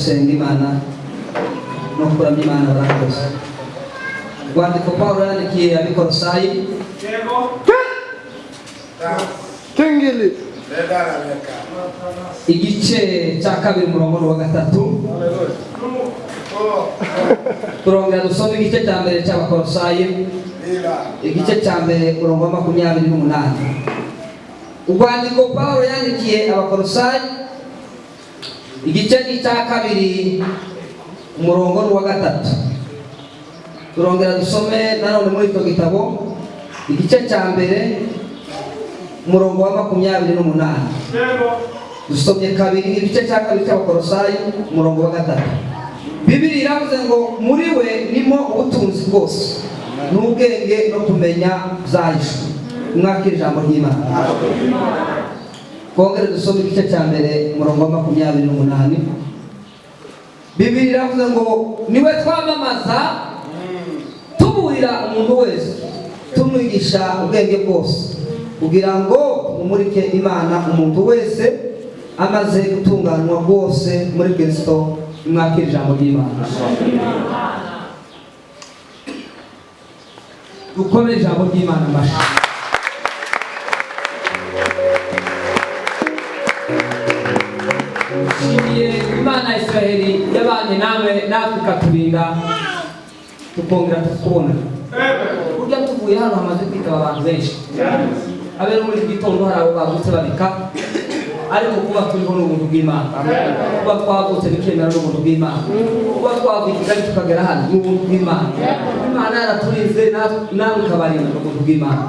senga Imana no kuramya Imana barakoze. Rwandiko Pawulo yandikiye Abikolosayi Tengeli igice cya 2 umurongo wa 3. Turongera dusome igice cya mbere cy'Abakolosayi igice cya mbere umurongo wa 28. Urwandiko Pawulo yandikiye Abakolosayi igice cya 2 umurongo wa 3. Turongera dusome nanone muri icyo gitabo igice cya mbere umurongo wa 28. Dusomye kabiri igice cya 2 cy'Abakolosayi umurongo wa 3. Bibiliya iravuze ngo muri we nimo ubutunzi bwose n'ubwenge no kumenya byahishwe. Mwakira ijambo ry'Imana. Kongere dusome igice cya mbere umurongo wa 28. Bibiliya iravuze ngo niwe twamamaza tuburira umuntu wese tumwigisha ubwenge bwose kugira ngo umurike Imana umuntu wese amaze gutunganywa bwose muri Kristo. Mwakira ijambo ry'Imana. Dukomere ijambo ry'Imana mashi. Shimiye Imana ya Israeli yabanye nawe ikaturinda tukongera tukubona. Burya tuvuye hano hamaze kwitaba abantu benshi. Abera muri gitondo hari abo bagutse babika ariko kuba turiho n'ubuntu bw'Imana. Kuba twavutse bikemera n'ubuntu bw'Imana. Kuba twavuye Kigali tukagera hano n'ubuntu bw'Imana. Imana yaraturinze nawe ikabarinda n'ubuntu bw'Imana.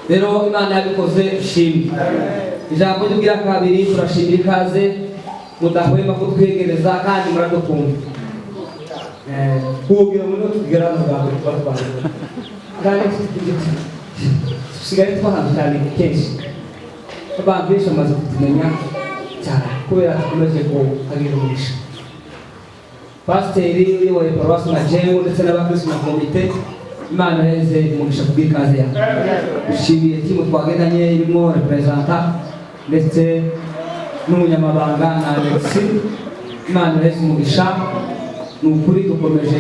Rero Imana yabikoze shimwe. Ijambo ry'ubwira kabiri turashimira ikaze mudahwema kutwegereza kandi muradukunda. Kubwira muri tugera mu Rwanda twatwaye. Kandi tusigaye twahantu cyane kenshi. Abantu benshi bamaze kutumenya cyane kubera tukomeje kuhagira umugisha. Pasiteri uyoboye paruwasi na jewe ndetse n'abakristo na komite, Imana yeze umugisha kubw'ikaze yawe. Dushimiye timu twagendanye irimo representa ndetse n'umunyamabanga na Alexi. Imana yeze umugisha. Ni ukuri dukomeje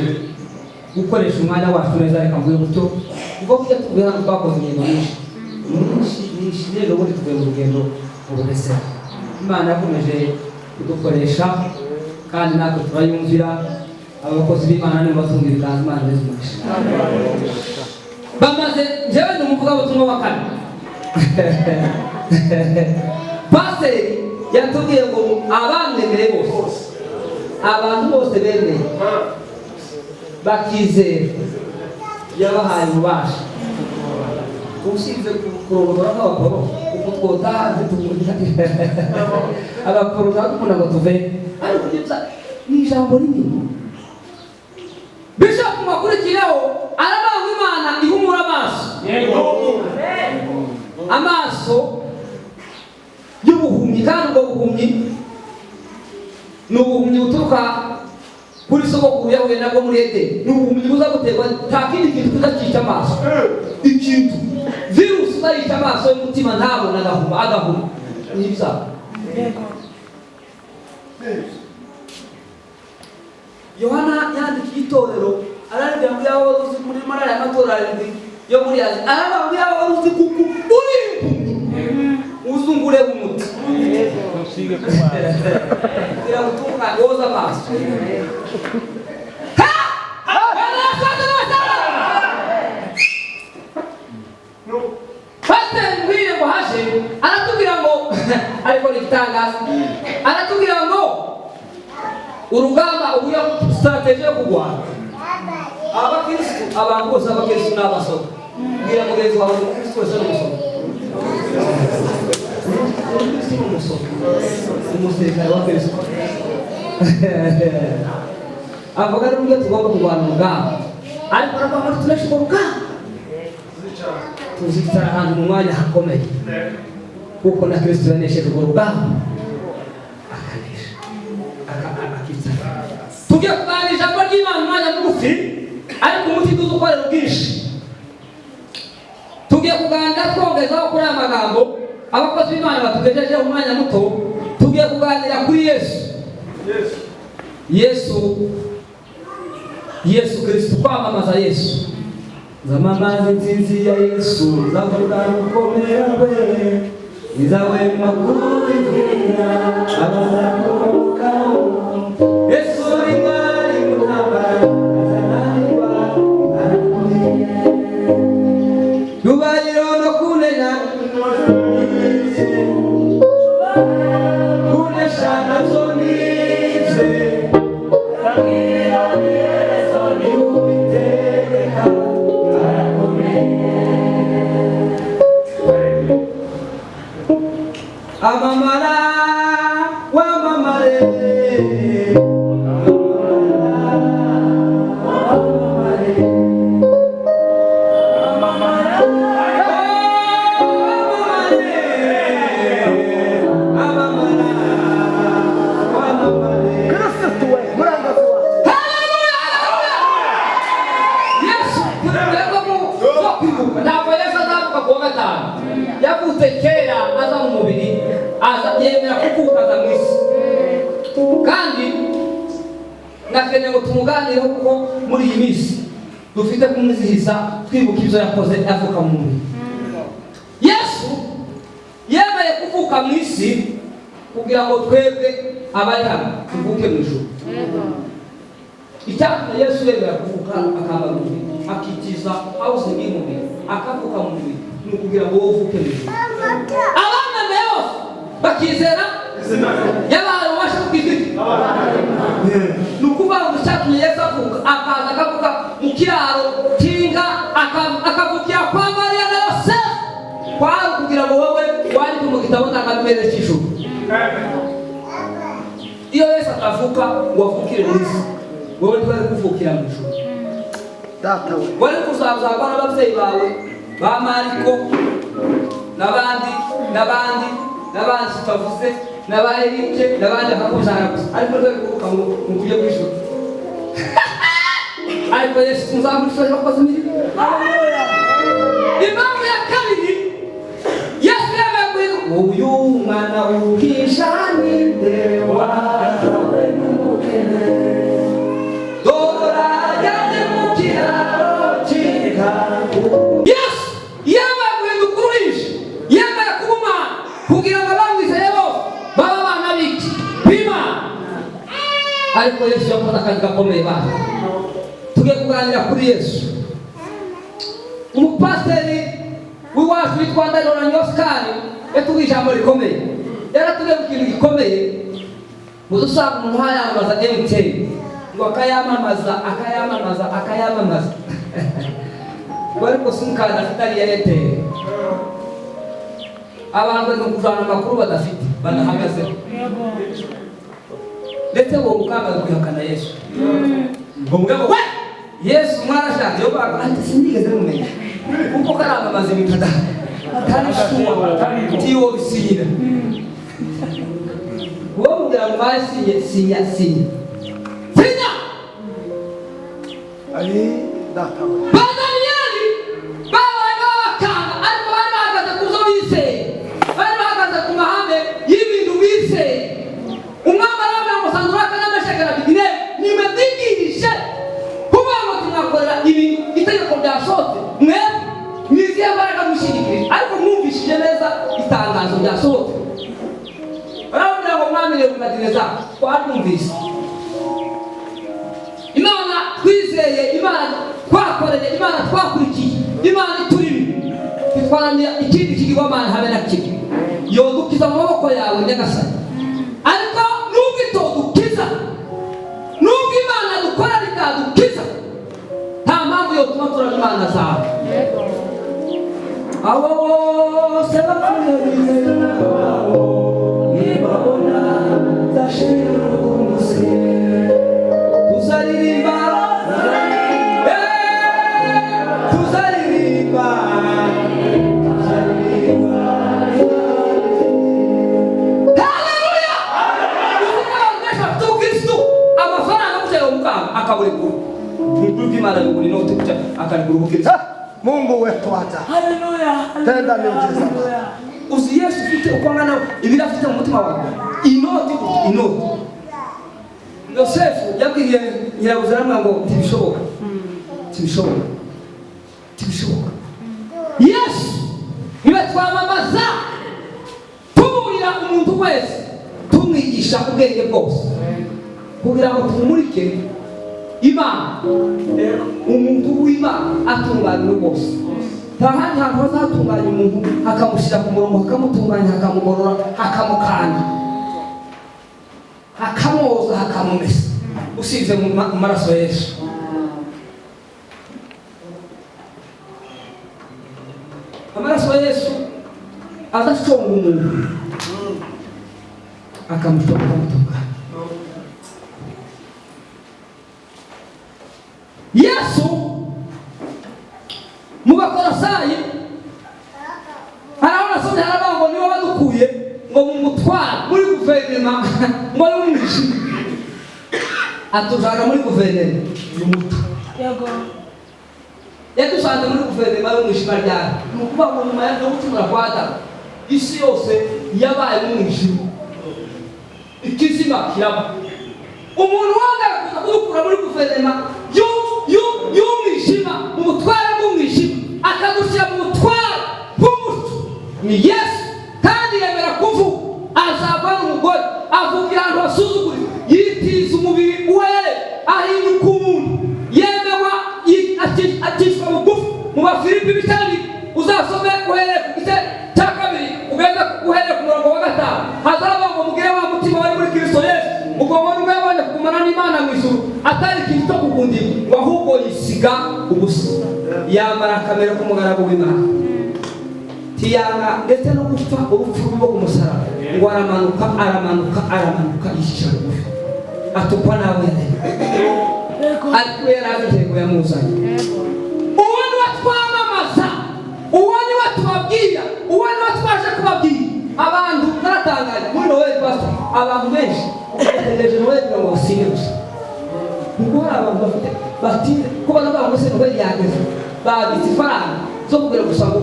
gukoresha umwanya wacu neza, reka mvuye gutyo ubwo kujya tuvuye hano twakoze ingendo nyinshi rero ubundi tuvuye mu rugendo ubudese. Imana yakomeje kudukoresha kandi natwe turayumvira. Abakozi b'Imana nibo batunga ibiganza. Imana yeze umugisha. Bamaze njyewe ndi umuvugabutumwa wa kane. Pasiteri yatubwiye ngo abamwemeye bose, abantu bose bemeye bakizera yabahaye ububasha. Ushinzwe kurongora nk'abakoro uko twotahanze abakoro dukunda ngo tuve ariko ni ijambo rinini. Bishop mwakurikiyeho aravuga ngo Imana ihumura amaso. Amaso y'ubuhumyi, kandi ubwo buhumyi ni ubuhumyi buturuka kuri sogokuru yahuye nabwo muri Edeni. Ni ubuhumyi buza guterwa nta kindi kintu kuzakica amaso. Ikintu virusi uzayica amaso y'umutima ntabona agahuma n'ibisa. Yohana yandikiye itorero araribwira ngo yaba wari uzi muri marara y'amatora arindwi yo muri Aziya, aravuga ngo yaba wari uzi kuko uri uzungure umuti kugira ngo utunga woza amaso. Pasiteri mbwire ngo haje aratubwira ngo ariko n'igitangaza aratubwira ngo urugamba ubuya strategy yo kurwana abakristo, abantu bose abakristo n'abasoro. Mbwira mugenzi wawe umukristo wese n'umusoro. Umusirikare wa Kristo avuga n'uburyo tugomba kurwana urugamba, ariko aravuga ngo turashobora urugamba tuzicara ahantu mu mwanya hakomeye kuko na Kristo yanesheje urwo rugamba akanesha akicara. Tugiye kuganira ijambo ry'Imana umwanya mugufi ariko umuti tuzukorera ubwinshi. Tugiye kuganira twongezaho kuri aya magambo abakozi b'Imana batugejejeho umwanya muto. Tugiye kuganira kuri Yesu Yesu Kristo, kwamamaza Yesu. Zamamaza insinzi ya Yesu, zavuga ukomera kwe, izawe makuru y'ivuna, abazakurukaho. Yesu ingari mutambara, azananirwa, arakomeye. Yubariro no kunena, kunesha nazo nize, amamara wamamare, yakutekera aza mu mubiri, aza yemera kuvuka aza mu isi. Kandi nakeneye ngo tumuganireho kuko muri iyi minsi dufite kumwizihiza twibuka ibyo yakoze avuka mu mubiri. Yesu yemeye kuvuka mu isi kugira ngo twebwe abari hano tuvuke mu ijuru. Icyatumye Yesu yemera kuvuka akamba mu mubiri, akikiza hawuze n'umubiri, akavuka mu mubiri, ni ukugira ngo wowe uvuke mu ijuru. Abana bose bakizera yabaye ubasha kwizera. Ni ukuvuga ngo icyatumye Yesu avuka, akaza akavuka mu kiraro cy'inka, akavukira kwa Mariya na Yosefu, kwari kugira ngo wowe wandike mu gitabo ndangamurage cy'ijuru. Iyo Yesu atavuka ngo avukire mu isi, wowe ntibari kuvukira mu ijuru. Wari kuzazagwa n'ababyeyi bawe ba Mariko n'abandi tutavuze, n'aba Erike n'abandi bakuzana gusa, ariko ntibari kuvuka mu buryo bw'ijuru. Ariko Yesu tumuzamurishoje wakoze imirimo. Impamvu ya kabiri, Yesu yababwiye uyu mwana w'uhisha ninde wazawe n'umukene, dora yaje mu kiraro cy'inka. Yesu yababwiye ukuruhisha, yemera kuba umwana kugira ngo abamwizeye bose babe abana b'iki b'Imana. Ariko Yesu yakoze akazi gakomeye bana. Tugiye kuganira kuri Yesu. Umupasiteri w'iwacu witwa Ndayirora Oscar yatubwiye ijambo rikomeye. Yaratubwiye ku kintu gikomeye, muzusanga umuntu yamamaza MTN, ngo akayamamaza. Ariko simukadi afite ari Airtel. Abantu bari kuvana amakuru badafite, banahagazeho. Ndetse uwo mukanga kwihakana Yesu. Ngo mugabo we Yesu mwarashaka yo baba ati sinigeze mumenya kuko karamamaza ibintu atari shuwa tiyo bisira. Uwo mugira ngo basiye sinya Ali data Badanieli bakanga ariko bari bahagaze kuzo bise, bari bahagaze ku mahame y'ibintu bise. Umwami arabwira ngo sanduraka n'amashekera bigire nimebwigishe kuba ngo tunakorera ibintu itegeko ryasohotse mwe mwiziye mbaraga mushirikire, ariko mwumvishije neza itangazo ryasohotse. Barabwira ngo mwami Nebukadineza twamwumvise, Imana twizeye, Imana twakoreye, Imana twakurikiye, Imana iturimo, itwaranira ikindi kigirwamana habe na kimwe yodukiza mu maboko yawe Nyagasani. Ariko nubwo itodukiza, nubwo Imana dukora ritadukiza, nta mpamvu yotuma turana Imana zawe. Abo bose bapfuye bizera babo nibabona zashira umuze, tuzaririmba Mungu wetu hata. Haleluya. Tenda miujiza. Uzi Yesu ufite uko ngana ibirafite mu mutima wawe. Inoti Yosefu yabwiye nyirabuja ngo tibishoboka. Yesu niwe twamamaza tuburira umuntu wese tumwigisha ubwenge bwose kugira ngo tumurike Imana, umuntu w'Imana atunganywe bose. Nta handi hantu hazatunganya umuntu hakamushyira ku murongo, hakamutunganya, hakamugorora, hakamukanda, hakamwoza, hakamumesa, usibye mu maraso ya Yesu. Amaraso ya Yesu adashonga umuntu akamushonga, akamutunganya. Yesu mu Bakolosayi haraho nasomye haravuga ngo niwe wadukuye ngo mumutwara muri guverinoma ngo ari umwijima atujana muri guverinoma y'umuco. Yadusanze muri guverinoma y'umwijima ryari ni ukuvuga ngo nyuma yo gucumura kwa Adamu isi yose yabaye umwijima, ikizima kiraba. Umuntu wanga kuza kudukura muri guverinoma y'umwijima, mu butware bw'umwijima akagushyira mu butware bw'umuco ni Yesu. Kandi yemera kuvuga, azava n'umugore avugira ahantu hasuzugura, yitiza umubiri we, ahinduka umuntu, yemewa akishwa bugufi. Mu Bafilipi bitari uzasome uhereye ku gice cya 2 ugeze uhereye ku murongo wa 5 hazaravuga ngo mugire wa mutima wari muri Kristo Yesu, ugomba n'ubwabone kugumana n'Imana mu ijuru atari ikintu cyo kugundira, ngo ahubwo yisiga ubusa yambara akamere k'umugaragu w'Imana, tiyanga ndetse no gupfa urupfu rwo ku musaraba, ngo aramanuka yishyira bugufi, atukwa nawe ariko yari afite intego yamuzanye. Uwo ni we twamamaza, uwo ni we tubabwira, uwo ni we twaje kubabwira. Abantu naratangaje muri Noel pastor, abantu benshi bategereje Noel ngo basine gusa. Nuko hari abantu bafite ko banavuga ngo se Noel yageze, babitse ifaranga zo kugira gusa ngo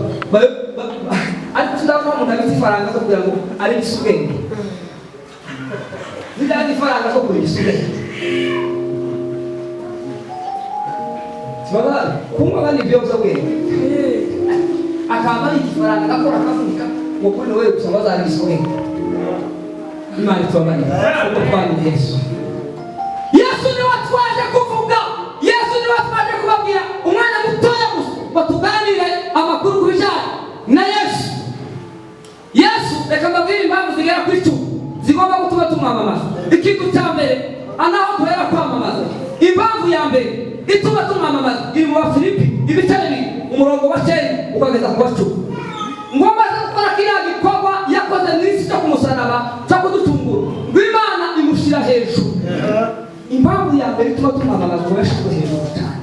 ariko tundabona umuntu abitse ifaranga zo kugira ngo ari isubenge, zidani ifaranga zo kugira isubenge. Sebab kumpa kan dia bisa beri. Akama ni kifaranga gakora kafunika ngo kuri wewe usanga zari isubenge. Imana itubane kwa Yesu. Yesu ni watu waje kuvuga, Yesu ni watu waje kubabwira umwana mutoya gusa batuganire amakuru kubijanye na Yesu. Yesu reka mbabwire impamvu zigera kuri 2 zigomba gutuma tumwamamaza. Ikintu cya mbere anaho duhera kwamamaza, impamvu ya mbere ituma tumwamamaza iri mu Bafilipi ibice 2 umurongo wa 9 ukageza ku 10. Ngomba gukora kiriya gikorwa yakoze n'isi cyo kumusaraba cyo kuducungura, ngo Imana imushyira hejuru. Impamvu ya mbere ituma tumwamamaza ngo yashyize hejuru cyane,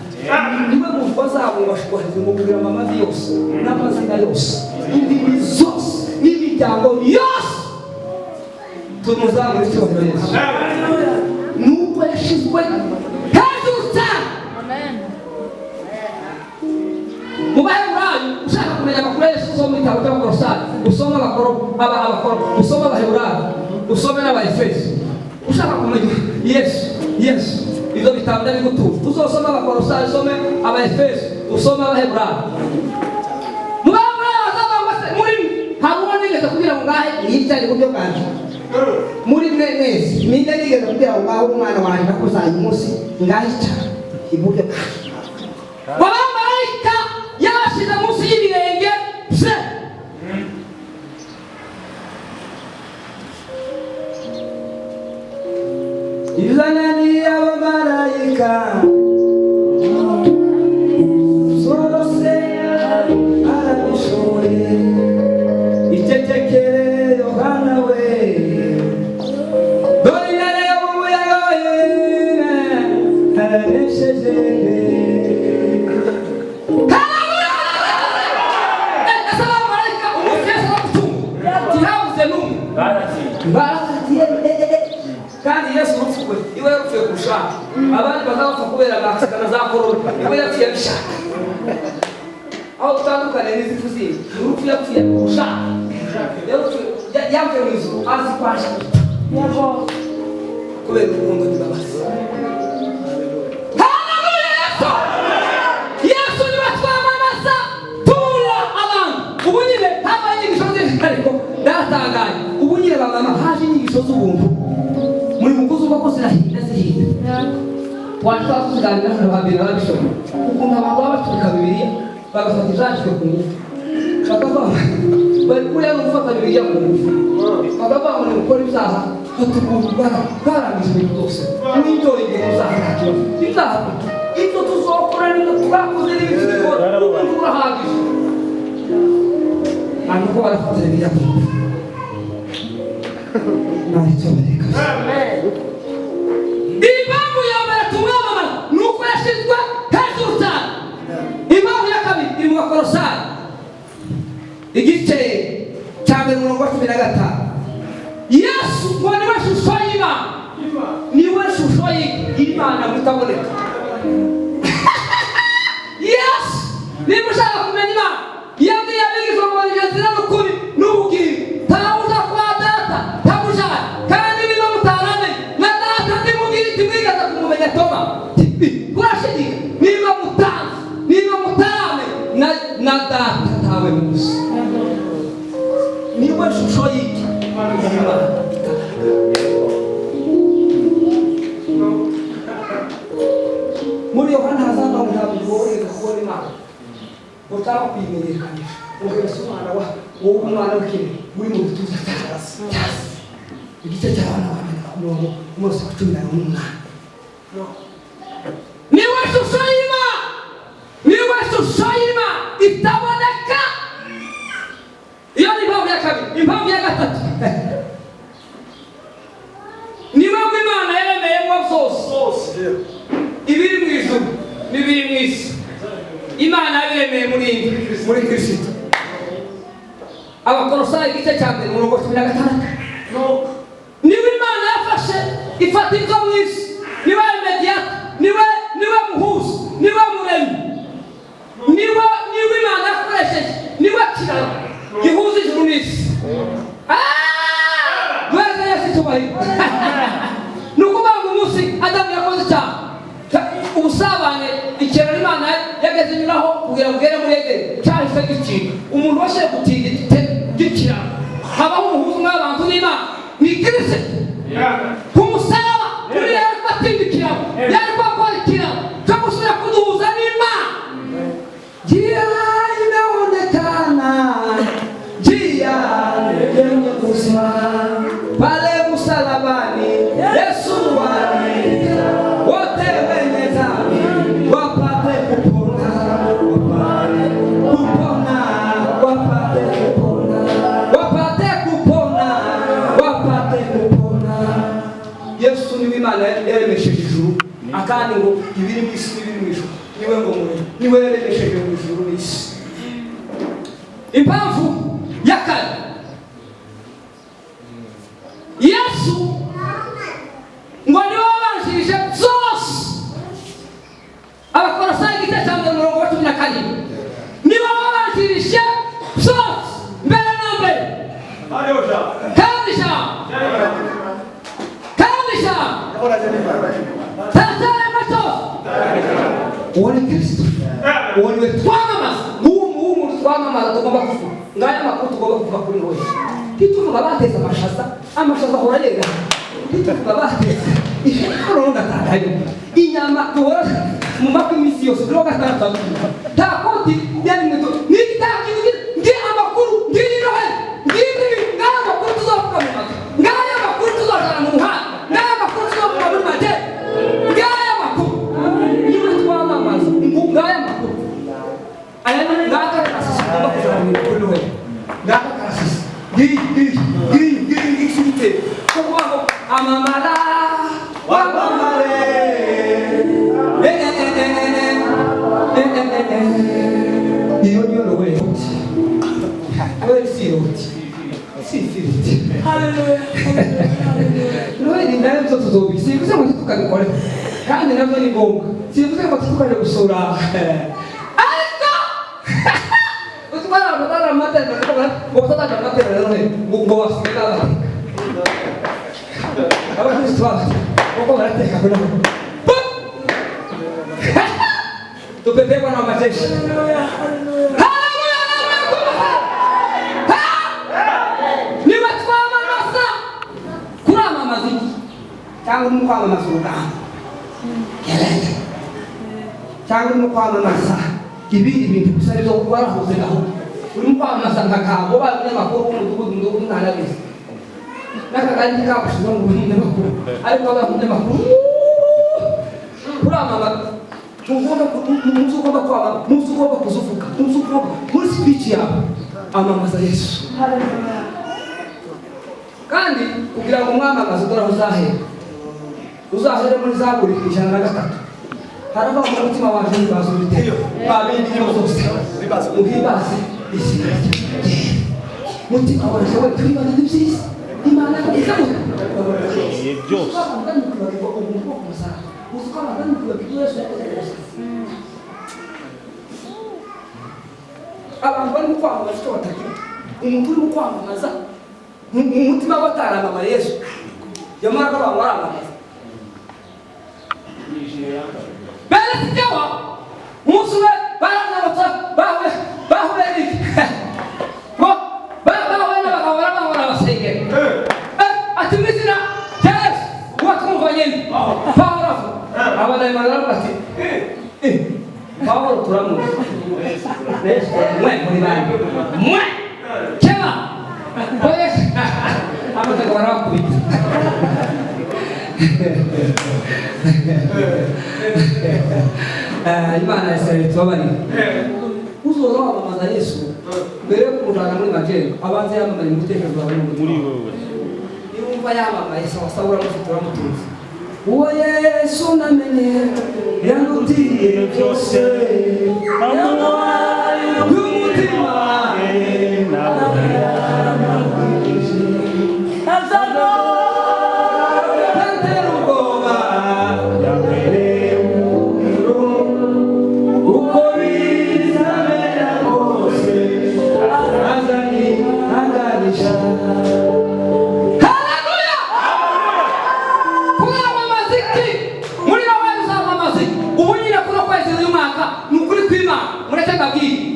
niwe muntu wazabungashwa hejuru mu kugira amavi yose n'amazina yose, indimi zose n'imiryango yose tumuzamure icyubahiro Yesu. Nuko yashyizwe hejuru cyane. Mu Baheburayo ushaka kumenya amakuru Yesu usoma ibitabo by'Abakolosayi, usoma abakoro, usoma Abaheburayo, usome n'Abaefeso. Ushaka kumenya Yesu ibyo bitabo ndabigutuza, uzosoma Abakolosayi, usome Abaefeso, usome Abaheburayo. Mu Baheburayo azavuga se muri haruwo nigeze kugira ngo ngahe yicare ku byo bwanje muri mwese ninde nigeze kugira ngo ngaho umwana wanjye nakuzanye umunsi ngahe cyane iburyo babamarayika yabashize munsi y'ibirenge bye. Izanani abamarayika zose arabishoboye, icecekere Yohana we dore intare yo mu muyaga wenyine aranesheje. Kandi Yesu urupfukwe iwe yarupfuye kurushaho abandi bazapfa kubera bakana za korona, iwe yapfuye bishaka. Aho tutandukane n'izifu zindi, urupfu yapfuye kurushaho, yapfuye mu ijuru azi kwasha kubera urukundo n'imbabazi. haje inyigisho z'ubuntu muri mukuzi uko zirahinda washobora kuziganira hano hambere babishobora ukuntu abantu baba baturika Bibiliya bagafata ibyanditswe ku ngufu bakavuga bari kuriya no gufata Bibiliya ku ngufu bakavuga ngo ni gukora ibyaha bwarangije ibintu byose n'ibyo igihe uzaha nta kibazo ibyaha ibyo tuzokora n'ibyo twakoze n'ibyo dukora ubundi burahagije ntabwo ko barafata Bibiliya ku ngufu ntacyo bareka impamvu ya mbere tumwamamaza ni uko yashyizwe hejuru cyane impamvu ya kabiri iri mu Bakolosayi igice cya mbere umurongo wa 15 Yesu ngo niwe shusho y'Imana niwe shusho y'Imana mutaboneka Yesu niba ushaka kumenya Imana yabwiye abigishwa ngo bagenzera n'ukuri n'ubugiri ntawuza kwa data ntabujana kandi niba mutaramenye na data ndimubwira iti mwigeze kumumenya Toma kurashidika niba mutanzi niba mutaramenye na data ntawe muzi niwe shusho y'Imana muri Yohana hazanga ngo ntabwo bigoreye kubona Imana utaba kwimenyekanisha ubwese umwana w'ikindi muri mu bituza cy'arasi igice cy'abana b'abantu umunsi wa 18 niwe shusho y'Imana niwe shusho y'Imana itaboneka iyo ni impamvu ya kabiri impamvu ya gatatu niwe w'Imana yaremeyemo byose ibiri mu ijuru n'ibiri mu isi Imana yabiremeye muri Kristo Abakolosayi igice cya mbere umurongo wa 16 niwe Imana yafashe ifata ibyo mu isi niwe mediator niwe muhuza niwe muremyi niwe Imana yakoresheje niwe kiraro gihuza ijuru n'isi mwese yose tubahiro ni ukuvuga ngo umunsi Adamu yakoze icyaha ubusabane ikiraro Imana yageze inyuraho kugira ngo ugere muri Edeni cyahise gicika umuntu washiye gutinda gikiraro habaho umuhuza w'abantu n'Imana ni Kristo ku musaraba kuri yari batinda ikiraro yari kwakora ikiraro cyo gusubira kuduhuza n'Imana jia inaonekana jia yenye kusema pale msalabani Yesu alikufa wote wenye dhambi wapate kupona Yesu niwe Imana yaremesheje ijuru akandi ngo ibiri mu isi n'ibiri mu ijuru niwe ngo niwe yaremesheje mu ijuru n'isi impamvu ya kane Yesu ngo niwe wabanjirije byose Abakolosayi igice cya mbere umurongo wa 12 niwe wabanjirije byose mbere na mbere kandi tatare mato uone Kristo uone twamamaza umuntu twamamaza tugomba kuvuga ngaya makuru tugomba kuvuga kuri wowe ntituvuga bateza amashaza ahora yega ntituvuga bateza ishobora ngatagayo inyama tubora mu makuru imisi yose rero gatandatu nta koti yari mweto nitaki ngi amakuru ngiri rohe ngiri ngaya makuru tuzovuga mu mata ngaya makuru tuzozana mu muhanda ngaya makuru tuzovuga muri mate ngaya makuru niwe twamamaza ngaya makuru aya ngaka karasisi ngomba kuzana mu kuri rohe ngaka karasisi ngiri sute kuvuga ngo amamara wamamare iyo niyo rohe Noheli nayo byo tuzobizi bivuze ngo tukabikora kandi nabyo ni ngombwa sivuze ngo tukaje gusura ariko utwara amatara ngo tutaje amatara ngo wasigara abantu twaba uko barateka kuna tupepekwa na majeshi cyangwa urimo kwamamaza urugamba cyangwa urimo kwamamaza ibindi bintu gusa aribyo warahuze naho urimo kwamamaza nka kambo abanyamakuru b'umudugudu ntarabizi n'akagari kabushize ngo umunyamakuru ariko abanyamakuru uramamaza umunsi ugomba kwamamaza umunsi ugomba kuzuvuga umunsi ugomba muri speech yawe amamaza Yesu kandi kugira ngo umwamamaze dore uzahere muri Zaburi 103 harava mu mutima waje ibibazo biteye babindi byose uhibaze mutima waje we turibaza n'ibyiza Imana izamu byose abantu bari kwamamaza icyo batagira umuntu uri kwamamaza umutima bataramamaza Yesu yamara ko abantu baramamaza bere sijawa musuwe baramamaza bahure ni ko bahure na basenge ati mizina yes wakumvanye Paulo abana imana bati Paulo turamu mwe muri bandi mwe kema oye amata barakubita Imana yasabye tubabari uzoza wamamaza Yesu mbere yo kumujana muri majengo abanza yamamaza umutekerezo wawe muri wowe niwumva yamamaye sawa uramufite uramutuza uwo Yesu namenye yanutiriye byose yamuhaye umutima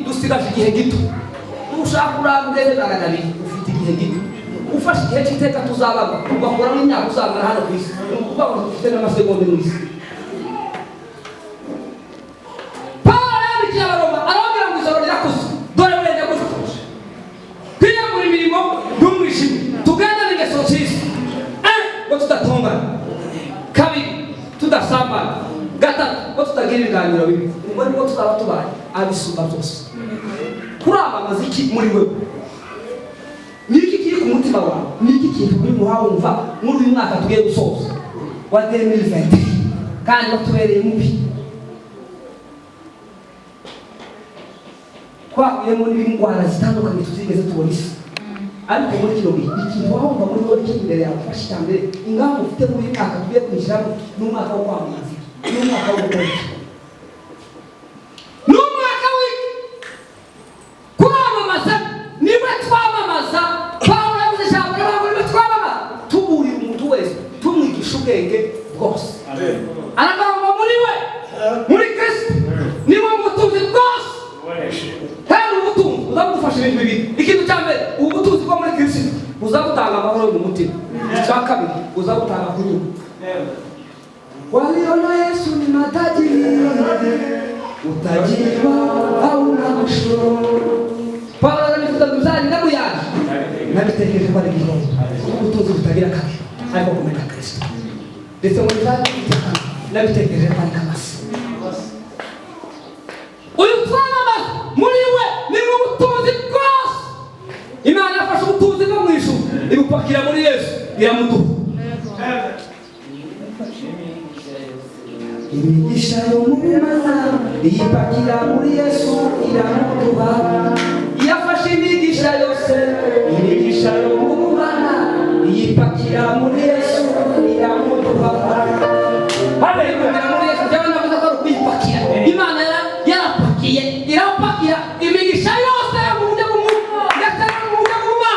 dusigaje igihe gito ushaka urambere baganari ufite igihe gito ufashe igihe cy'iteka tuzabaga ugakora n'imyaka uzamara hano ku isi kuko ufite n'amasegonda mu isi Paulo yandikiye Abaroma arababwira ngo ijoro rirakuze dore burende gutyo kwiyambura imirimo y'umwijima tugendane ingeso nziza ngo tudatongana kabiri tudasambana gatatu ngo tutagira ibiganiro bibi ngo nibwo tuzaba tubaye abisumba byose kuramamaza iki muri wewe niki kiri ku mutima wawe niki kintu uri muhawumva muri uyu mwaka tugiye gusoza wa 2020 kandi batubereye mubi twahuye muri indwara zitandukanye tuzigeze tubona isi ariko muri kino gihe ikintu wahumva muri wowe kiri imbere yawe ufashe icyambere ingamba ufite muri uyu mwaka tugiye kwinjiramo n'umwaka wo kwamamaza n'umwaka wo gukora ubwenge bwose aragamba muri we muri Kristo niwo mutunzi bwose kandi ubutunzi uzagufasha ibintu bibiri ikintu cya mbere ubutunzi bwo muri Kristo buzagutanga amahoro mu mutima icya kabiri buzagutanga kunyurwa waliona Yesu ni matajiri utajiri hauna mwisho Paulo ananifuta mzani na muyaji nabitekereje kwa ngihozo ubutunzi butagira kabi ariko kumenya Kristo ndetse muri zari nabitekereje kwa kamasi uyu twamamaza muri we ni mu butunzi bwose Imana yafashe ubutunzi bwo mu ijuru ibupakira muri Yesu iramuduha imigisha yo mu Mana iyipakira muri Yesu iramuduha yafashe imigisha yose imigisha yo mu Mana iyipakira muri Yesu iramuduha haleluya muri Yesu cyane navuze ko kwipakira Imana yarapakiye irapakira imigisha yose mu buryo bw'umuntu ndetse no mu buryo bw'Imana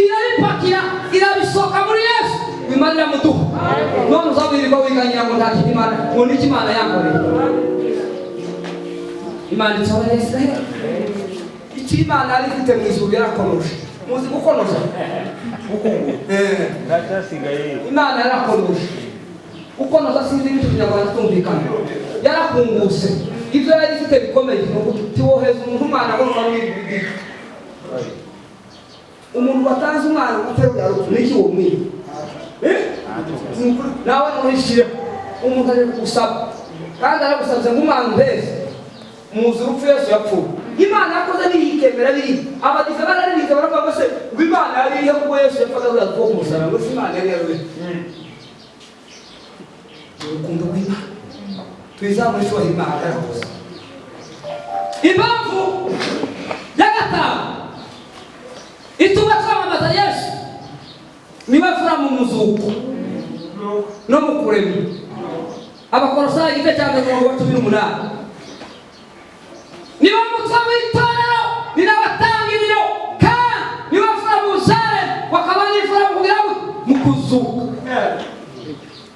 irabipakira irabisoka muri Yesu Imana iramuduha none uzabirirwa wiganyira ngo nta Imana ngo niki Imana yankoreye Imana itsabara Israel iki Imana ari ifite mu ijuru yarakomeje muzi gukonoza Imana yarakonoje gukonoza sinzi ibintu by'Abanyarwanda tumvikana yarakunguse ibyo yari ifite bikomeye tiwoheza umuntu umwana ngo n'ibindi umuntu watanze umwana utero yarutu niki wo mwe nawe nurishire umuntu ari gusaba kandi aragusabye ngo umwana mbese muzi urupfu Yesu yapfuye Imana yakoze n'iyikemera biri abadize bararize baravuga se ngo Imana yari iyo kuko Yesu yapfaga bya two kumusara ngo Imana yari yaruye urukundo rw'Imana twizamure cyo Imana yarakoze impamvu ya gatanu ituma twamamaza Yesu niba fura mu muzuko no mu kurema Abakolosayi igice cya 18 niba mutwa w'itorero ninabatangiriro kandi niba fura mu sare wakabani fura kugira mu kuzuka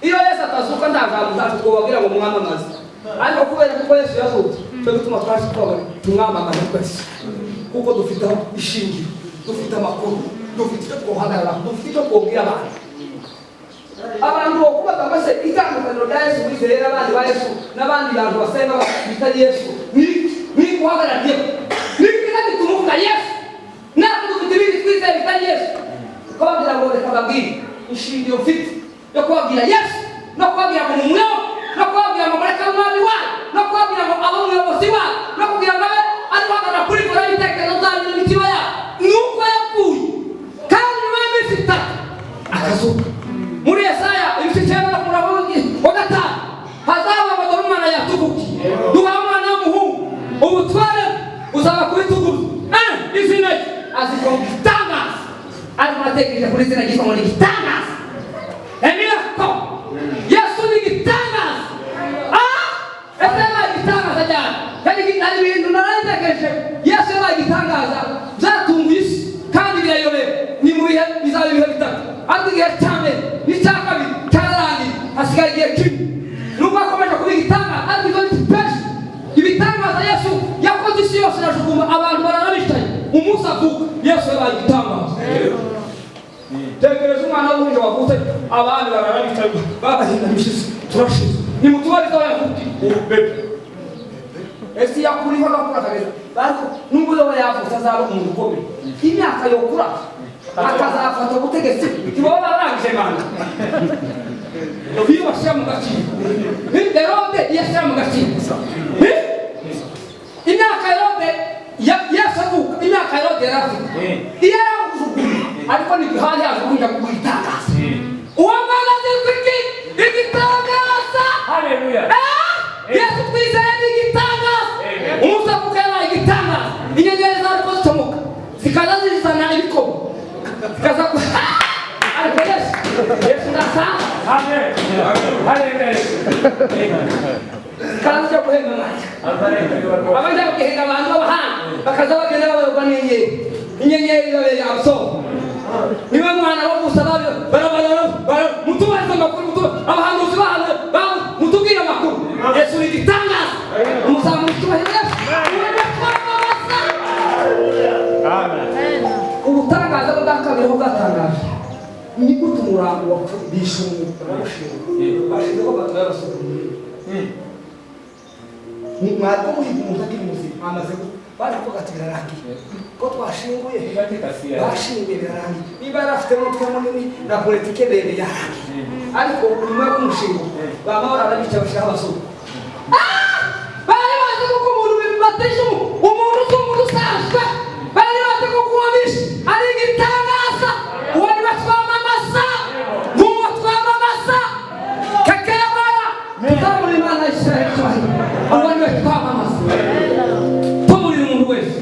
iyo Yesu atazuka ndangamuza tukubabwira ngo mwamamaze ariko kubera ko Yesu yazutse cyo gutuma twashikwa tumwamamaza twese kuko dufite ishingiro dufite amakuru dufite icyo twohagarara dufite icyo twobwira abantu kubaza base itandukaniro rya Yesu bizera abandi ba Yesu n'abandi bantu basenga bitari Yesu ni kuhagarariye ni kandi tumuvuga Yesu natwe dufite ibindi twizera bitari Yesu kubabwira ngo reka babwire ishingiro mfite yo kubabwira Yesu no kubabwira ngo mumweho no kubabwira ngo mureke umwami wawe no kubabwira ngo abo umuyobozi wawe no kubwira ngo ari wagaragara kuri kora ibitekerezo zanyu n'imitima yabo nuko yapfuye kandi nyuma y'imisi 3 akazuka muri Yesaya ibice 9:5 hazaba abagore umwana yatuvuki duha umwana w'umuhungu ubutware uzaba kuri tuguruza izina aziko gitangaza ari matekereje kuri izina ryitwa ngo gitangaza Emilako Yesu ni gitangaza ese gitangaza cyane kandi ari ibintu naratekereje Yesu gitangaza byatunguye isi kandi birayobera ni mu bihe bizaba ibihe bitatu ariko igihe cyane n'icya kabiri cyararangiye hasigaye igihe kimwe nubwo akomeje kubigitangaza ariko ibyo bitpeshi ibitangaza Yesu yakoze isi yose irajuguma abantu bararabishtaye umunsi avuka Yesu yabaye igitangaza tekereza umwana w'uruhinja wavutse abandi bararabishtaye babahindanishije turashize nimutubariza yavuki bebe esi yakuriho nakura kabeza ariko nubwo yoba yavutse azaba umuntu ukomeye imyaka yokura akazafata ubutegetsi tibaba barangije manda iyo bashyira mu gaciro Herode yashyira mu gaciro imyaka Herode yasavuka imyaka Herode yarafite iyo yavuguruye ariko n'igihari yavuguruye kugitangaza uwo mwana z'iki igitangaza haleluya Yesu twizeye n'igitangaza umusafuka yabaye igitangaza inyenyeri zariko zitomoka zikaza zizana ibikomo zikaza ariko Yesu ndasa amen haleluya kandi cyo guhema abandi bakihenga abantu b'abahanga bakaza bagenda bayoba inyenyeri babiri abso niwe mwana wo gusaba barabara mutubariza amakuru abahanuzi bahanze mutubwira amakuru Yesu ni gitangaza umusamu cyubahira amen ubutangaza bw'akabiri bwatangaje ni gute umurango wabishumu bashizeho batarasohoye ni mwako umuntu akiri muzima amaze baravuga ati birarangiye ko twashinguye bashinguye birarangiye niba arafite umutwe munini na politike ndende yarangiye ariko nyuma yo kumushinga baba barabica bashaka abasore bari bazi ko umuntu bibateje umuntu umuntu usanzwe bari bazi ko kuwabisha ari igitangaza uwo ni batwamamaza n'uwo twamamaza kakebara tuzamura Imana ya Israeli uwo ni twamamaza tumurira umuntu wese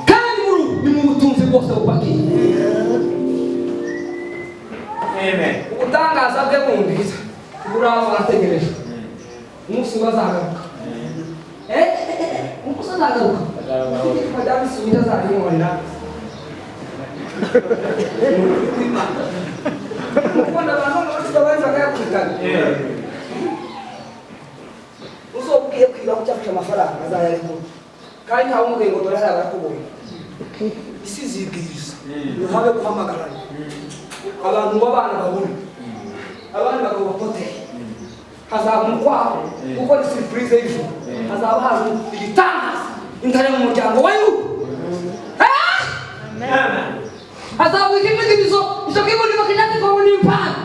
kandi ni mu butunzi bwose bubakiye amen ubutangaza bwe bumvise buraba barategereje umunsi bazagaruka umunsi azagaruka bajya bisubira azariyongorera ukunda abantu bose babanza bakayakurikana uzobwiye kwiba cyafashe amafaranga azayariko kandi ntawe umubwiye ngo dore hari abarakuboye isi isi zibwiriza habe guhamagarana abantu b'abana babura abandi bagabo bapoteye hazaba umukwaho kuko ni surprise y'ijuru hazaba haje igitangaza intare mu muryango wa Yuda hazaba ikivugirizo icyo kivugirizo kinyatirwa n'impano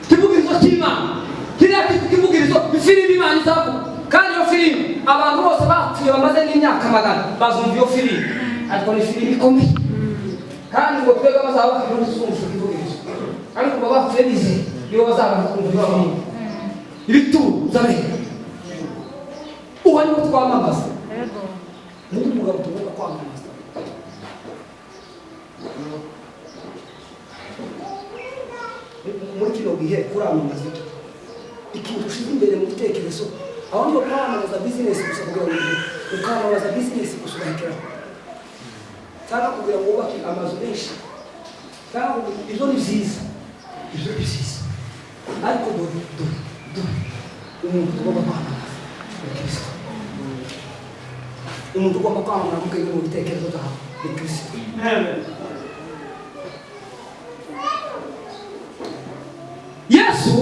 ikivugirizo cy'Imana kiriya kivugirizo ifilimi Imana izavuga kandi iyo filimi abantu bose bapfuye bamaze n'imyaka 100 bazumva iyo filimi ariko ni filimi ikomeye kandi ngo twebwe bazaba bakiri n'isumbushyo kivugirizo ariko baba bapfuye bize nibo bazaba kumva iyo filimi ibituru zabe uwo niwo twamamaza muri mugabo tuvuga kwamamaza muri kino gihe kuramamaza ikintu ushize imbere mu gitekerezo aho niho kwamamaza business gusa kugira ngo ukamamaza business gusa ukahekera cyangwa kugira ngo wubake amazu menshi cyangwa ibyo ni byiza ariko dore umuntu ugomba kwamamaza Kristo umuntu ugomba kwamamaza mu bitekerezo byawe ni Kristo. Yesu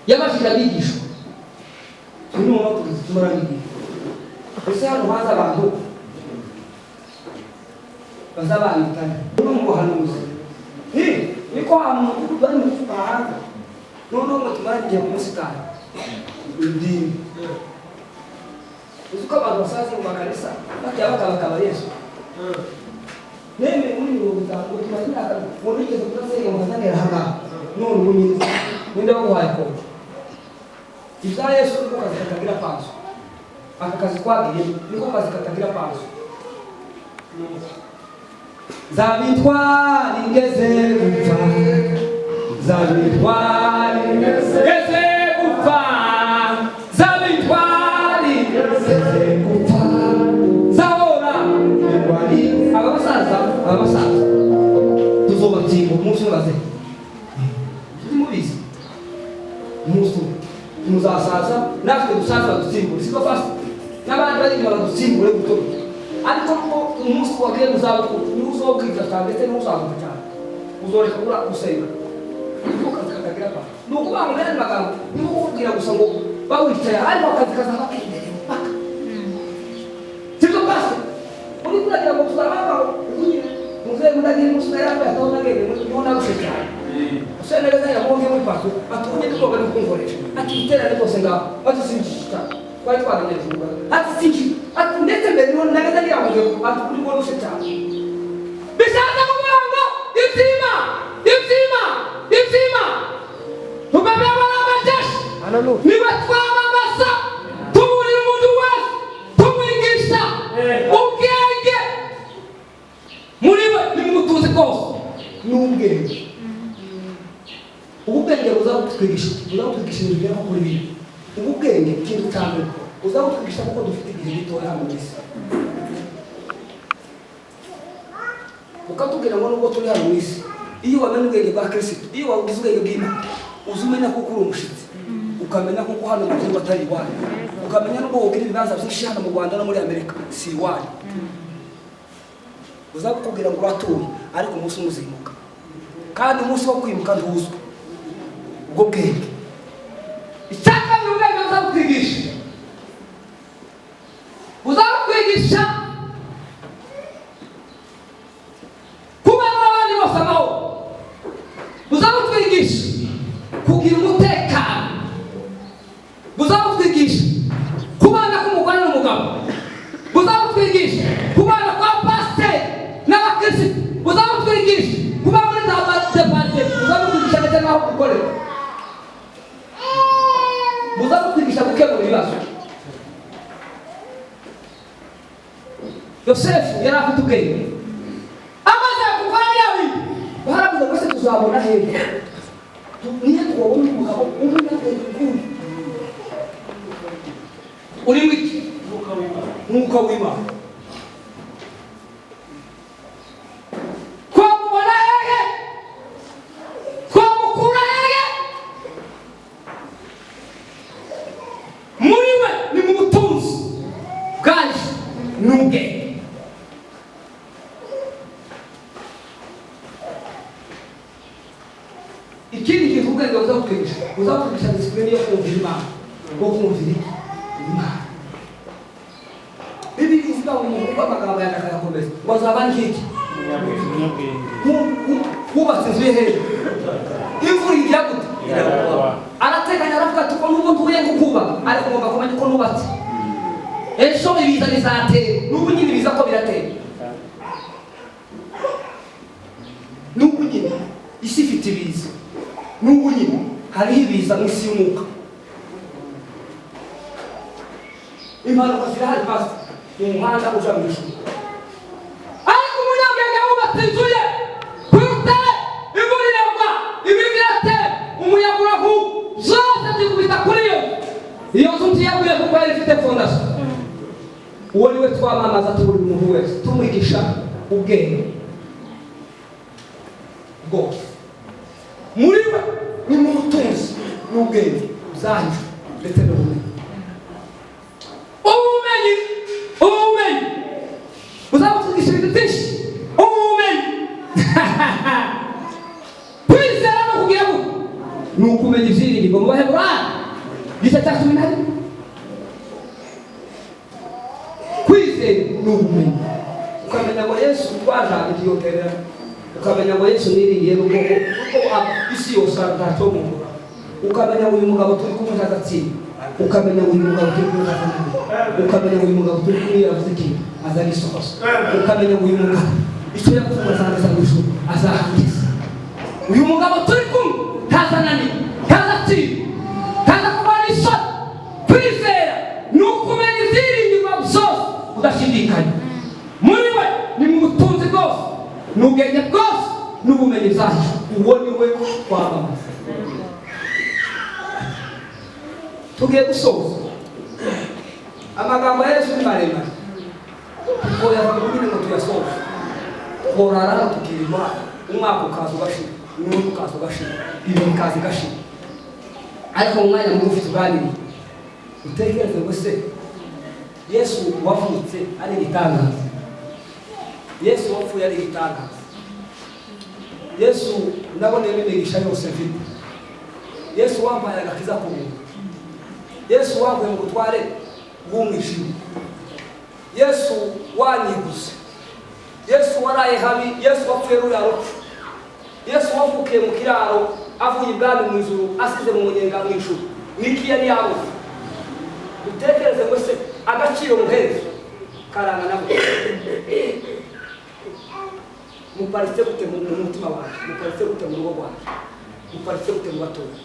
yabashije abigishwa turi mu mwaka tumaranye ese hano haza abantu bazabandikana no mu buhanuzi niko ahantu bari mu hanze noneho ngo tumaranye igihe ku munsi tanu idini uzi ko abantu basaze mu makanisa bakaba bakaba Yesu neme muri mirongo itanu tumaze imyaka mu bigeze kutasenga mu kazanira hanga none ubu nyine ninde waguhaye ko ibya Yesu niko kazi katagira panso aka kazi twagiye niko kazi katagira panso zabitwara ingeze gupfa zabitwara ingeze gupfa zabitwara ingeze gupfa zahora ingwari abasaza tuzobatinga umunsi waze mubizi musu muzasaza natwe dusaza dusimbure siko fast n'abandi bari inyuma dusimbure guto ariko ko umunsi wagiye uzobwiza cyane ndetse n'uzamuka cyane uzoreka kura gusenga nuko katagira pa nuko bamugana magambo nuko kubwira gusa ngo bawicaye ariko akazi kazaba kimbere paka siko fast uri kuragira ngo tuzababa muze mudagira musaya atona ngene mubona gushika useneleza yamonge muri pato atunye niko bari kungoresha atiterane rwose ngaho batusinjishita twari twaganiriye kuvuga ati ndetse mbere none nagaza niramuge ati kuri ngo rushe cyane bishaza kuvuga ngo ivyima tugabya barabajesh niba twamamaza tuburi umuntu wese tumwigisha ubwenge muri we nimutuze kose n'ubwenge ubwenge buzakutwigisha ibintu byo kuri ibi ubwenge kintu cyane uzakutwigisha kuko dufite igihe gitoya hano mu isi ukatubwira ngo nubwo turi hano mu isi iyo wamenye ubwenge bwa Kristo iyo wagize ubwenge bw'Imana uzumenya ko uri umushitsi ukamenya ko hano mu gihugu atari iwanyu ukamenya n'ubwo wogira ibibanza byinshi hano mu Rwanda no muri Amerika si iwanyu uzakubwira ngo uratuye ariko umunsi umuzimuka kandi umunsi wo kwimuka ntuzwe ubwo bwenge icyaka ni ubwenge uzakwigisha kubana n'abandi bose amahoro uzakwigisha kugira umutekano uzakwigisha kubana k'umugore n'umugabo uzakwigisha kubana kwa pasiteri n'abakirisitu uzakwigisha kuba muri za departe uzakwigisha ndetse n'aho gukorera uzakwigisha gukemura ibibazo. Yosefu yari afite ubwenge amaze gukora yabi baravuze ko se tuzabona hejuru niyo twabona umugabo w'umunyabwenge uri wiki mwuka w'Imana twamubona hehe twamukura hehe muri we ni mu butunzi bwaje n'ubwenge uzakwigisha disipline yo kumvira Imana wo kumvira Imana. Bibiri ivuga ngo umuntu amagambo yakayakomeza ngo azaba nk'iki kubatse inzu ye hejuru imvura igira gute arateganya aravuga ati ko n'ubu ntuye kukuba ariko ngomba kumenya ko nubatse ejo ibiza bizatera n'ubu nyine biza ko biratera n'ubu nyine isi ifite ibiza n'ubu nyine hariho ibiza mu isi y'umwuka impanuka zirahari pasi mu muhanda uja mu ijuru ariko umunyabwenge wubatse inzu ye ku rutare imvura iragwa ibibi biratera umuyaga urahuha zose zikubita kuri iyo nzu ntiyaguye kuko yari ifite fondasiyo. Uwo ni we twamamaza tuburi umuntu wese tumwigisha ubwenge bwose muri we ni mu butunzi n'ubwenge buzahishwe ndetse n'ubumenyi. Ubumenyi buzabutugisha ibintu byinshi. Ubumenyi kwizera no kugira ngo ni ukumenya ibyiringirwa mu Baheburayo igice cya 11. Kwizera ni ubumenyi, ukamenya ngo Yesu twajanye iyoterera, ukamenya ngo Yesu niringiye n'ubwo isi yose atacomura, ukamenya ngo uyu mugabo turi kumwe n'agatsinda, ukamenya ngo uyu mugabo turi kumwe n'akanani, ukamenya ngo uyu mugabo turi kumwe yavuze iki azagisohoza, ukamenya ngo uyu mugabo icyo yavuze azageza mu ijuru azahangiza. Uyu mugabo turi kumwe ntazanani ntazatsindwa ntazakuba n'isoni. Kwizera ni ukumenya ibyiringirwa byose udashidikanya. Muri we ni mu butunzi bwose n'ubwenge bwose n'ubumenyi bwacu. Uwo ni we twamamaza. Tugiye gusoza amagambo ya Yesu ni maremare kuko yavuga nyine ngo tuyasoze horara tukirima umwaka ukaza ugashira n'undi ukaza ugashira ibintu bikaza igashira. Ariko mu mwanya mugufi tuganiriye utekereze ngo se Yesu wavutse ari igitangaza, Yesu wapfuye ari igitangaza, Yesu ndaboneye imigisha yose mfite, Yesu wampaye agakiza ku muntu, Yesu wankuye mu butware bw'umwijima, Yesu wanyiguze, Yesu waraye habi, Yesu wapfuye ruriya rupfu, Yesu wavukiye mu kiraro avuye ibwami mu ijuru asize mu munyenga mu ijuru. Niki yari yabuze? Utekereze ngo se agaciro muherezo karanga nabo muparitse gute mu mutima wawe, muparitse gute mu rugo rwawe, muparitse gute mu batoya?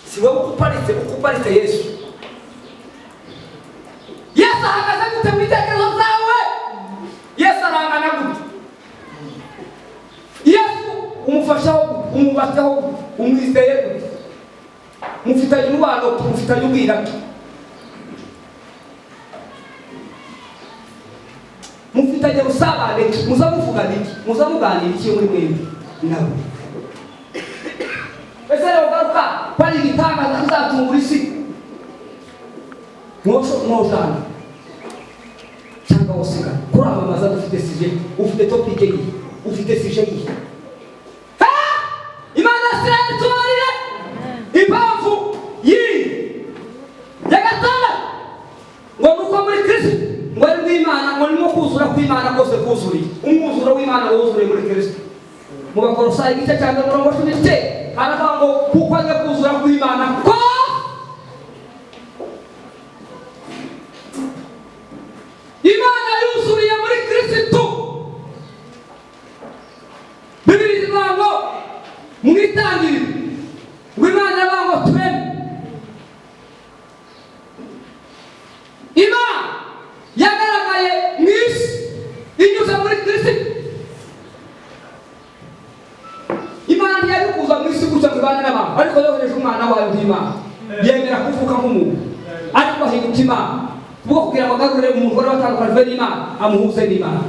Si wowe ukuparitse Yesu. Yesu ahagaze gute mu bitekerezo byawe? Yesu arangana gute? Yesu umufashaho, umubataho, umwizeye gute? Mufitanye umubano, mufitanye ubwirabyo, mufitanye usabane, muzamuvugana iki, muzamuganira iki muri mwembi nawe? Ese rero garuka kwari igitangaza kizatungura isi mwojana cyangwa wosigana kuramamaza. Dufite sije, ufite topike iyi, ufite sije iyi. Imana Israeli tubarire impamvu yindi ya gatandatu ngo nuko muri Kristo ngo ari mw'Imana, ngo nimo kuzura kw'Imana kose kuzuriye. Umwuzuro w'Imana wuzuriye muri Kristo. Mu Bakolosayi igice cya 10 haravuga ngo kuko aje kuzura kw'Imana ko Imana yuzuriye muri Kristo. Bibiri ivuga ngo mwitangirire ngo Imana yabango tureme. Imana yagaragaye mu isi inyuze muri Kristo. Imana ntiyari kuza mu isi gutya ngo ibane n'abantu, ariko yohereje umwana wayo w'Imana yemera kuvuka nk'umuntu, ariko ahinduka Imana bwo kugira ngo agarurire umuntu wari watandukanyijwe n'Imana amuhuze n'Imana.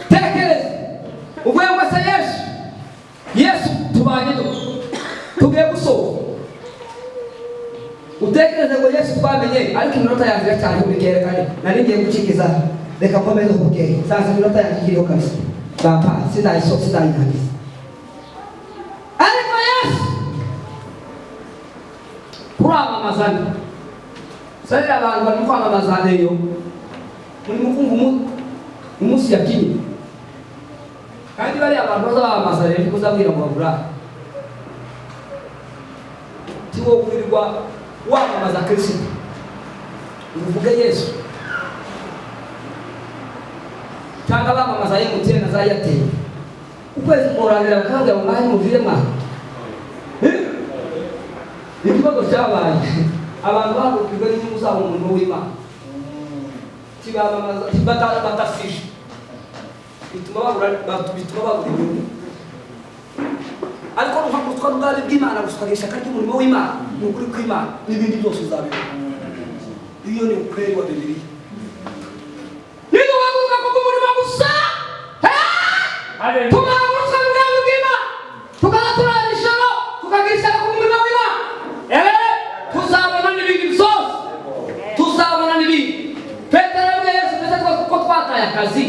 Tekereza ubwo yamwase Yesu tubanye tugiye gusoza. Utekereze ngo Yesu twamenye, ariko iminota yanjye cyane ubikerekane nari ngiye gucikiza, reka komeza ubukeye sasa iminota yanjye iriho kabisa. bapa sindayirangiza ariko Yesu kuramamazana sarira abantu bari kwamamazana yo muri mukumva umunsi yakinye kandi bari abantu bazabamazana rero kuzabwira ngo babura tiwo kwirirwa wamamaza Kristo uvuge Yesu cyangwa bamamaza MTN na za Airtel ukwezi kurangira bakambwira ngo ngahe muvire mwa ikibazo cyabaye abantu bahugurwa n'inyungu zabo mu muntu w'Imana kibamamaza batasisha bituma babura inyungu ariko ruhagurutwa n'ubwari bw'Imana gusukarisha kandi umurimo w'Imana ni ukuri kw'Imana n'ibindi byose uzabibona iyo ni ukweli wa Bibiliya niba waguruka ku murimo gusa tugahaguruka n'ubwami bw'Imana tukaza turara ijoro tukagisha ku murimo w'Imana tuzabona n'ibindi byose tuzabona n'ibindi Petero Yesu ndetse ko twataye akazi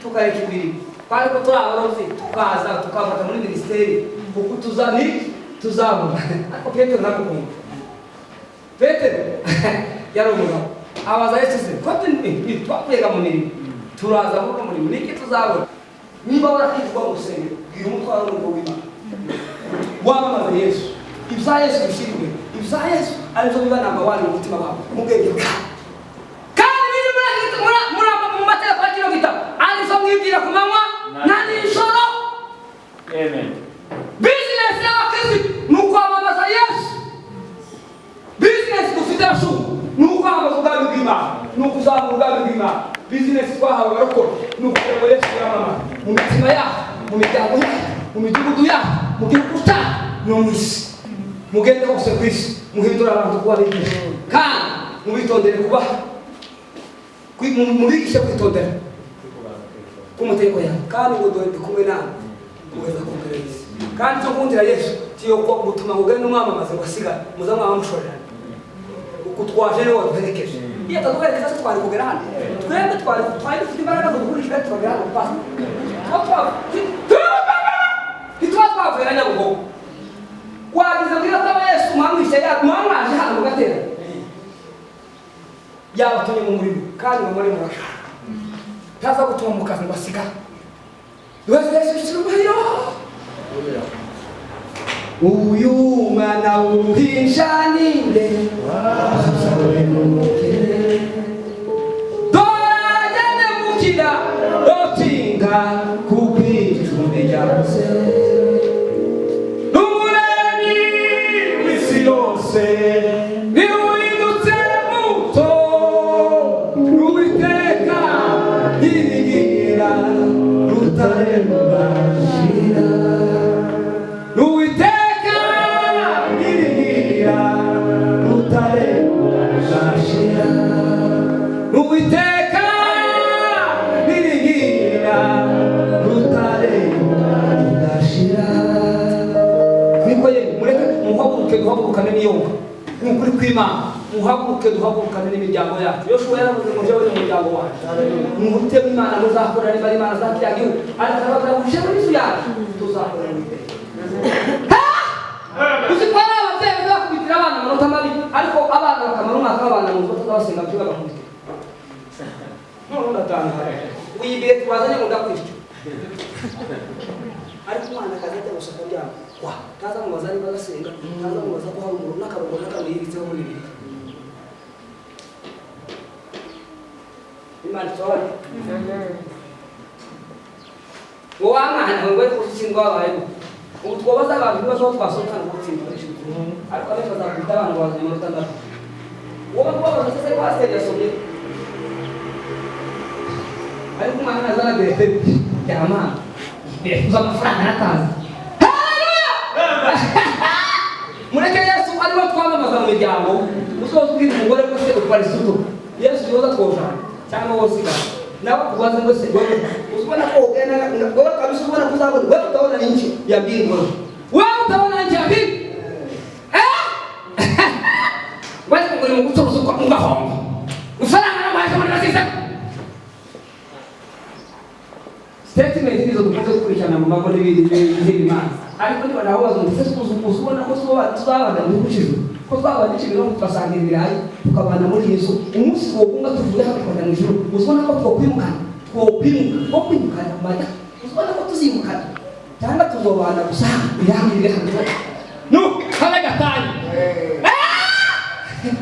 tukareka ibirimo kandi ko turi abarozi tukaza tukabata muri minisiteri kuko tuzabona ariko Petero nakukunda Petero yari umugabo abaza Yesu se ko twakwega mu mirimo turaza muri uwo murimo niki tuzabona niba warakizwa mu rusengero bwira umutwaro w'umurimo w'Imana wamamaza Yesu ibya Yesu bishyirwe ibya Yesu aribyo biba namba wani mu mutima wawe mubwenge kandi biri mu mategeko ya kino gitabo arizo mwibwira ku manywa na nijoro amen business y'abakristo ni ukwamamaza Yesu business dufite abashumba ni ukwamamaza ubwami bw'Imana ni ukuzamura ubwami bw'Imana business twahawe abarokora ni ukugira ngo Yesu yamamare mu mitima yabo mu miryango yabo mu midugudu yabo mu gihugu cyabo no mu isi mugende hose ku isi muhindura abantu kuba bigisha kandi mubitondere kuba mubigishe kwitondera k'umutegeko yawe kandi ngo dore ndi kumwe nawe mugeza kumbere y'isi kandi cyo kundira Yesu kiyo ko gutuma ugende umwamamaze ngo asigare muza mwamushorera ukutwaje rero waduherekeje iyo ataduherekeje se twari kugera hano twebwe twari dufite imbaraga zo gukurikira tukagera hano pasi twavuye na Nyabugogo wagize ngo ataba Yesu mwamwishe mwamwaje hano mugatera yabatumye mu murimo kandi bamare murashaka taza gutuma mu kazi ngo asigare Yesu cyubahiro uyu mwana w'uruhinja ninde wazawe n'umukene doragende mukira dotinga kubw'icumbi ryabuze n'umuremyi w'isi yose niwindutse muto n'Uwiteka yiringira rutare rugashira n'Uwiteka yiringira rutare rugashira n'Uwiteka yiringira rutare rugashira niko ye mureke muhaguruke duhagurukane n'iyonga ni ukuri kw'Imana muhaguruke duhagurukane n'imiryango yacu Yoshua yaravuze ngo jewe n'umuryango wacu muhutemo Imana muzakorera niba Imana zakiriya gihugu ariko arabagira ngo jewe n'inzu yacu tuzakorera n'iteka uzi ko ari ababyeyi bazakubitira abana amanota mabi ariko abana bakamara umwaka w'abana mu nzu bazabasenga byo bagakubitira none ndatangaye wiyibiye tubazanye ngo ndakwishyura ariko umwana akazajya gusaka byabo wa taza mubaza niba agasenga taza mubaza ko hari umuntu n'akarongo n'akantu yibitseho muri bibiri Imana tubabare ngo wa mwana ngo ari kutsindwa wabayeho ubu twabaza abantu ibibazo twasohokana gutsindwa ariko abenshi bazakwita abantu bazanye amanota ndatu uwo twabaza se pasiteri yasomye ariko umwana nazana derete y'amana kuza amafaranga n'akazi mureke Yesu ariwe twamamaza mu miryango usoza ubwira umugore ko se utwara isuku Yesu yoza twoshana cyangwa wose nawe kubaza ngo se uzubona ko ugenda ngo kabisa ubona kuzabona wewe utabona n'inki yabwira ngo wewe utabona n'inki yabwira wewe ngo ni mugucuruza uko ngahomba ufaranga n'amazi muri basisa gukurikirana mu mago n'ibindi manza ariko niba naho bazumvise ubona ko tuzabana mu bujijwe ko twabana ikibiro tugasanga ibirayi tukabana muri Yesu umunsi wo kunga tuvuye hano kwa Danijuru uzibona ko twokwimukana mata uzibona ko tuzimukana cyangwa tuzobana gusa birangire hano no kana gatani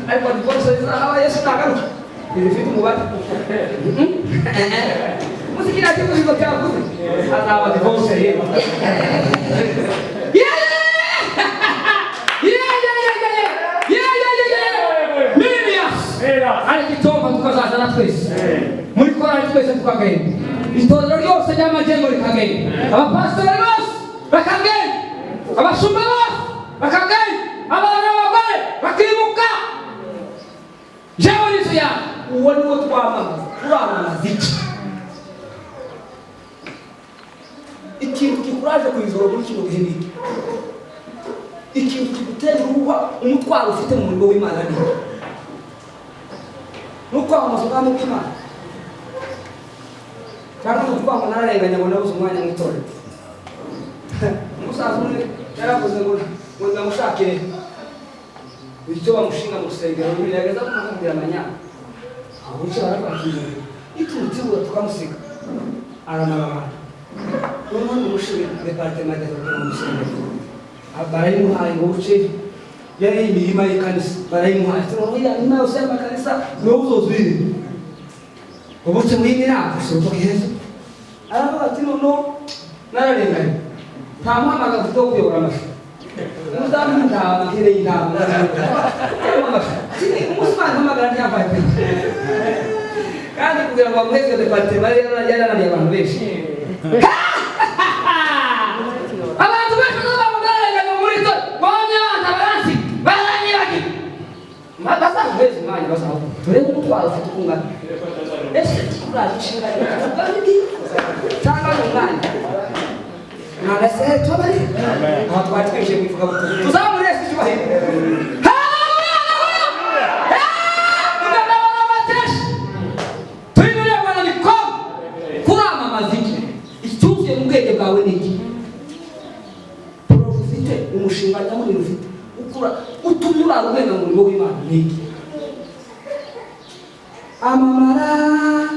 ariko divorce izahaba Yesu nagaruka ibifite umubare musikira cyo kizo cyavuze azaba divorce rero ariko itomba tukazazana twese muri korali twese tukagenda itorero ryose ry'amajengo rikagenda abapasitori bose bakagenda abashumba bose bakagenda abana b'abagore bakimuka jewe n'inzu yawe uwo ni wo twamamaza turamamaza ikintu kikuraje ku ijoro muri kino gihe niki ikintu kigutera uruha umutwaro ufite mu murimo w'Imana ni nukwamamaza ubwami bw'Imana cyangwa nukwamamaza nararenganya ngo nabuze umwanya mw'itorero umusaza umwe yaravuze ngo ndamushakire icyo bamushinga mu rusengero birageza kumubwira amanyanga aho cyo barakwakira itutibura tukamusiga aramabana n'umuntu umushiri departement de l'organisation barayimuhaye ngo uce yari imirima y'ikanisa barayimuhaye tunoya nyuma yose y'amakanisa niwo uzozwire ubuce mw'imira usohoka heza aravuga ati no nararenganye nta muhamagaro ufite wo kuyobora amashuri umudamu ntama nkire y'intama umunsi Imana ihamagara ntiyambaye pe kandi kugira ngo bamuheze departement yarananiye abantu benshi abantu benshi babarenganya muri to bonye abana baransi baranyiragi bazamuheze umwanya bazaho turebe umutwaro ufite ukungana ese turabishinga cyangwa mu mwanya none se tubari aha twatwije kwivuga ngo tuzamure Yesu cyubahiro bwawe niki ufite umushinga nyamuri ufite ukura utumura urwego mu murimo w'Imana niki amamara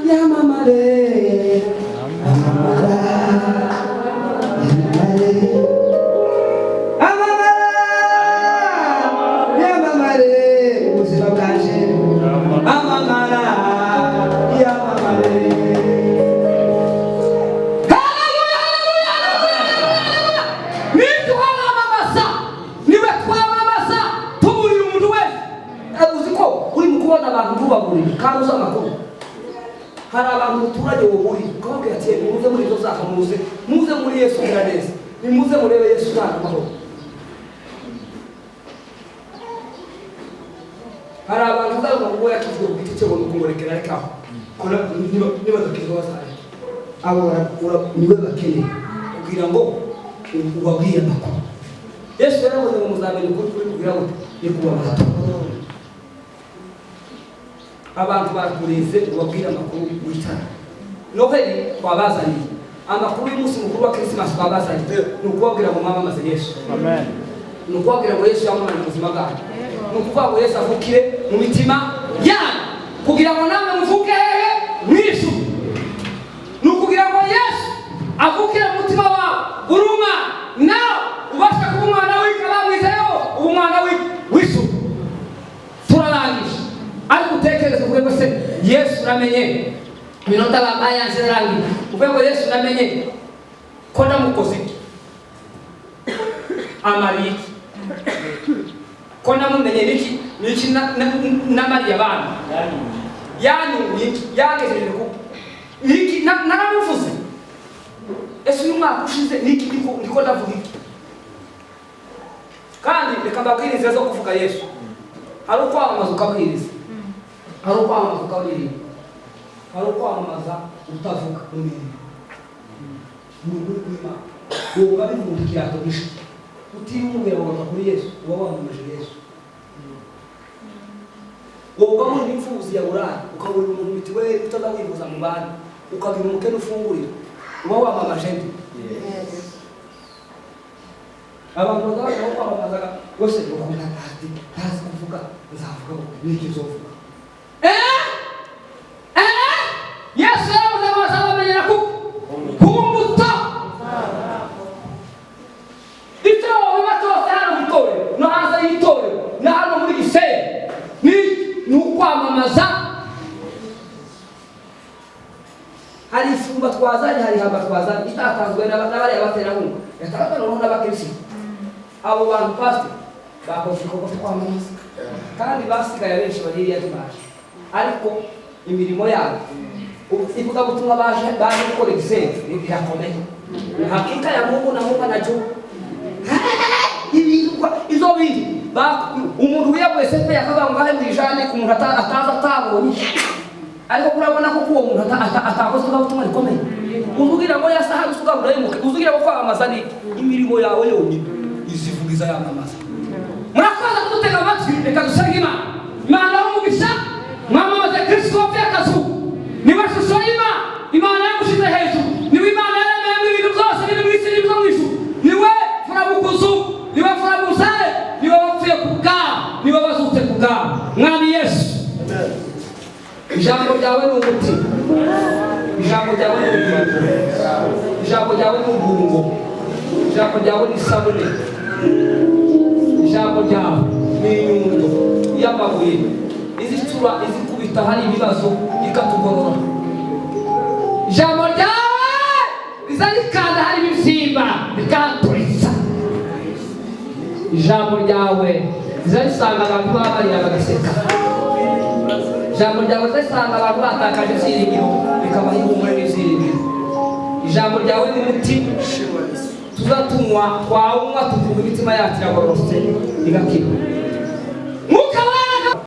yamamare amamara yamamare ubuzima bwaje amamara yamamare kandi uza amakuru hari abantu muturage woburi ukababwira ati muze muri izo zaka muze muri Yesu neza nimuze murebe Yesu nta mahoro hari abantu uzaruka ngo yakizwe ku giti cyo kumurekera ariko aho kora niba dakizwa wasare abo niwe bakeneye kugira ngo ubabwire amakuru Yesu yaravuze ngo muzamenye ukuri kugira ngo yekubabaza abantu bakureze ubabwira amakuru witana Noheli twabazaniye amakuru y'umunsi mukuru wa Christmas twabazaniye n'ukubabwira ngo mwamamaze Yesu amen n'ukubabwira ngo Yesu yamamare mu buzima bwanyu n'ukuvuga ngo Yesu avukire mu mitima yanyu kugira ngo namwe muvuke hehe mwishu n'ukugira ngo Yesu avukire mu mutima wawe uruma nawe ubasha kuba umwana w'ikabamwizeho ubu umwana w'ishu turarangije ariko utekereze uvuge ngo se Yesu uramenye minota babaye yanserangi uvuge ngo Yesu uramenye ko ndamukoze amari ko ndamumenye niki na Mariya bana yani yagejeje ko niki naramuvuze Yesu uyu mwaka ushize niki ndiko ndavuga iki kandi reka mbabwirize zo kuvuga Yesu hari ukwamamaza ukabwiriza hari ukwamamaza ukabwiriza hari ukwamamaza utavuga ubu babivuga ikirato gisha utiyumvira ngo kuri Yesu uba wamamaje Yesu wowe muri imfuzi ya buraya ukabura umuntu mitiweli utazawivuza mu bandi ukagira umukene ufungurira uba wamamaje nde abantu bagabo kwamamazaga bose bavuga ati tazi kuvuga nzavuga n'ikizovuga Yesu yavuze ngo bazabamenyera ku mbuto icyo biba cyose hano mu itorero no hanze y'itorero na hano muri Gisenyi ni ukwamamaza. Hari ifumba twazanye, hari hamba twazanye itatanzwe n'abari abaterankunga yatanzwe n'uruhu n'abakirisitu. Abo bantu pastor bakoze igikorwa cyo kwamamaza kandi basigaye benshi baririya dimaje, ariko imirimo yabo ivuga butumwa baje gukora Gisenyi birakomeye. Hakika ya Mungu na Mungu anajua izo bindi umuntu wiyaguye sepe yakavuga ngo ahandi ijane ku muntu ataza atabonye, ariko kurabona ko uwo muntu atakoze ubutumwa rikomeye. Uvugira ngo yasaha usugabura yemuke, uzugira ko kwamamaza ni imirimo yawe yonyine izivugiza yamamaza. Murakoze kudutega amatwi, reka dusenge Imana y'umugisha mwamamaze Kristo w'akazu niwe shusho Imana yamushize hejuru, niwe Imana yaremeye ibintu byose biri mu isi n'ibyo mu ijuru, niwe furabukuzu, niwe furabusare, niwe wapfuye ku bwawe, niwe wazutse ku bwawe. Mwami Yesu, ijambo ryawe ni umuti, ijambo ryawe ni ubugingo, ijambo ryawe ni ubungo, ijambo ryawe ni isabune, ijambo ryawe ni inyundo y'amabuye izicura izikubita hari ibibazo ikatugorora. Ijambo ryawe rizarikanda hari ibisimba bikaturitsa. Ijambo ryawe rizarisanga abantu babarira bagaseka. Ijambo ryawe rizarisanga abantu batakaje ibyiringiro bikabaha ihumure n'ibyiringiro. Ijambo ryawe ni umuti tuzatunywa twawunywa tukumva imitima yacu iragororotse igakira.